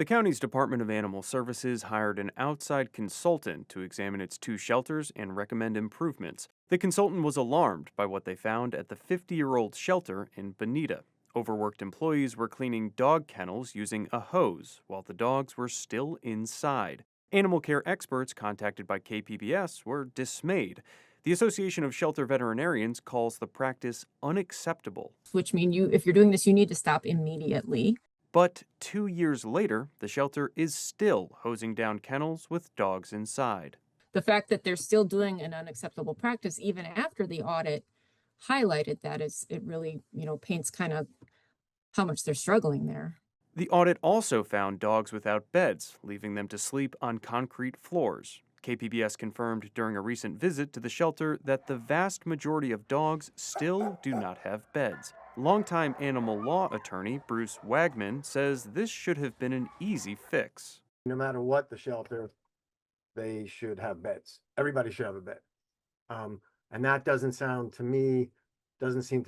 The county's Department of Animal Services hired an outside consultant to examine its two shelters and recommend improvements. The consultant was alarmed by what they found at the 50-year-old shelter in Bonita. Overworked employees were cleaning dog kennels using a hose while the dogs were still inside. Animal care experts contacted by KPBS were dismayed. The Association of Shelter Veterinarians calls the practice unacceptable. Which mean if you're doing this, you need to stop immediately. But 2 years later, the shelter is still hosing down kennels with dogs inside. The fact that they're still doing an unacceptable practice even after the audit highlighted that it really, paints kind of how much they're struggling there. The audit also found dogs without beds, leaving them to sleep on concrete floors. KPBS confirmed during a recent visit to the shelter that the vast majority of dogs still do not have beds. Longtime animal law attorney Bruce Wagman says this should have been an easy fix. No matter what the shelter, they should have beds. Everybody should have a bed. And that doesn't seem to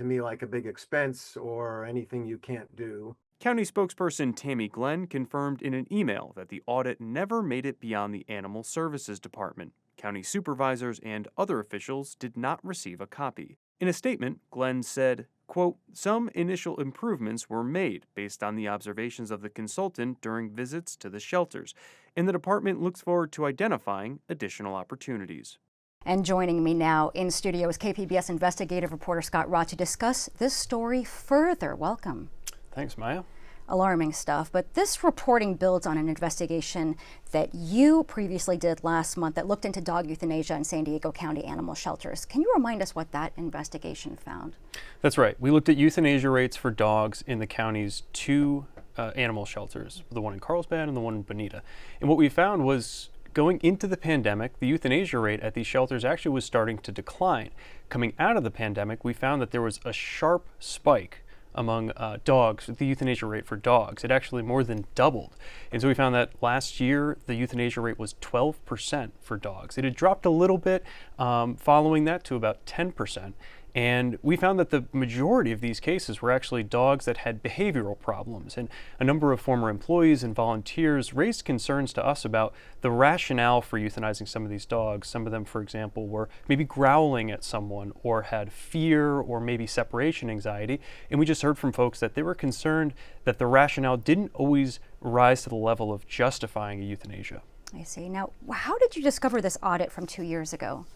me like a big expense or anything you can't do. County spokesperson Tammy Glenn confirmed in an email that the audit never made it beyond the Animal Services Department. County supervisors and other officials did not receive a copy. In a statement, Glenn said, quote, "Some initial improvements were made based on the observations of the consultant during visits to the shelters, and the department looks forward to identifying additional opportunities." And joining me now in studio is KPBS investigative reporter Scott Rott to discuss this story further. Welcome. Thanks, Maya. Alarming stuff, but this reporting builds on an investigation that you previously did last month that looked into dog euthanasia in San Diego County animal shelters. Can you remind us what that investigation found? That's right. We looked at euthanasia rates for dogs in the county's two animal shelters, the one in Carlsbad and the one in Bonita. And what we found was going into the pandemic, the euthanasia rate at these shelters actually was starting to decline. Coming out of the pandemic, we found that there was a sharp spike among dogs, the euthanasia rate for dogs. It actually more than doubled. And so we found that last year, the euthanasia rate was 12% for dogs. It had dropped a little bit following that to about 10%. And we found that the majority of these cases were actually dogs that had behavioral problems. And a number of former employees and volunteers raised concerns to us about the rationale for euthanizing some of these dogs. Some of them, for example, were maybe growling at someone or had fear or maybe separation anxiety. And we just heard from folks that they were concerned that the rationale didn't always rise to the level of justifying a euthanasia. I see. Now, how did you discover this audit from 2 years ago?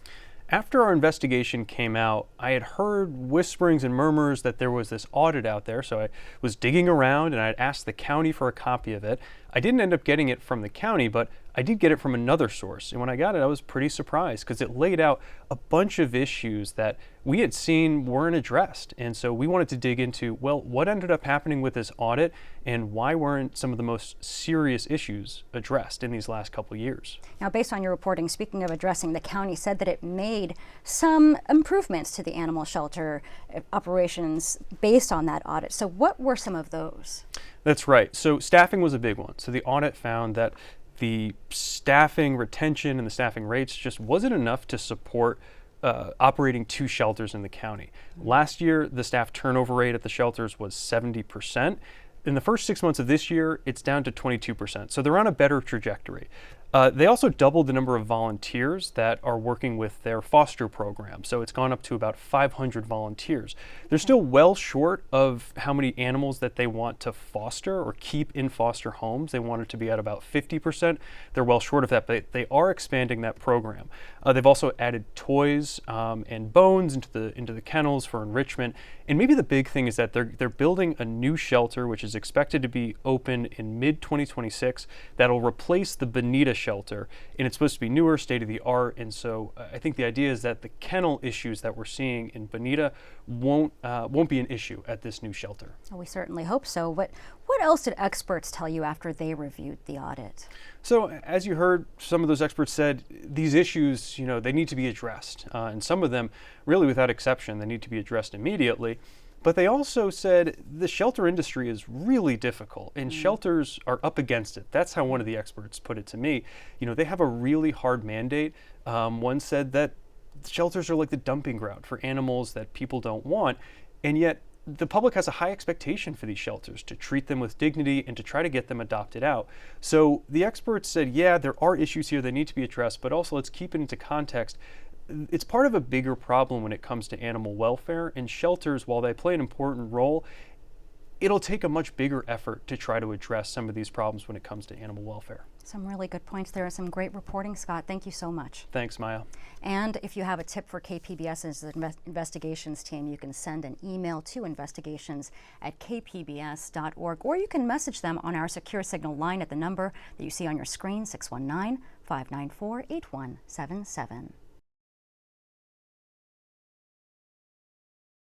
After our investigation came out, I had heard whisperings and murmurs that there was this audit out there, so I was digging around and I had asked the county for a copy of it. I didn't end up getting it from the county, but I did get it from another source. And when I got it, I was pretty surprised because it laid out a bunch of issues that we had seen weren't addressed. And so we wanted to dig into, well, what ended up happening with this audit and why weren't some of the most serious issues addressed in these last couple years? Now, based on your reporting, speaking of addressing, the county said that it made some improvements to the animal shelter operations based on that audit. So what were some of those? That's right. So staffing was a big one. So the audit found that the staffing retention and the staffing rates just wasn't enough to support operating two shelters in the county. Last year, the staff turnover rate at the shelters was 70%. In the first 6 months of this year, it's down to 22%. So they're on a better trajectory. They also doubled the number of volunteers that are working with their foster program. So it's gone up to about 500 volunteers. They're still well short of how many animals that they want to foster or keep in foster homes. They want it to be at about 50%. They're well short of that, but they are expanding that program. They've also added toys and bones into the kennels for enrichment. And maybe the big thing is that they're building a new shelter, which is expected to be open in mid-2026, that'll replace the Bonita shelter, and it's supposed to be newer, state-of-the-art. And so I think the idea is that the kennel issues that we're seeing in Bonita won't be an issue at this new shelter. Well, we certainly hope so. But what else did experts tell you after they reviewed the audit? So as you heard, some of those experts said these issues, they need to be addressed. And some of them, really without exception, they need to be addressed immediately. But they also said the shelter industry is really difficult and shelters are up against it. That's how one of the experts put it to me. They have a really hard mandate. One said that shelters are like the dumping ground for animals that people don't want. And yet the public has a high expectation for these shelters to treat them with dignity and to try to get them adopted out. So the experts said, yeah, there are issues here that need to be addressed, but also let's keep it into context. It's part of a bigger problem when it comes to animal welfare, and shelters, while they play an important role, it'll take a much bigger effort to try to address some of these problems when it comes to animal welfare. Some really good points there. Some great reporting, Scott. Thank you so much. Thanks, Maya. And if you have a tip for KPBS's investigations team, you can send an email to investigations@kpbs.org, or you can message them on our secure signal line at the number that you see on your screen, 619-594-8177.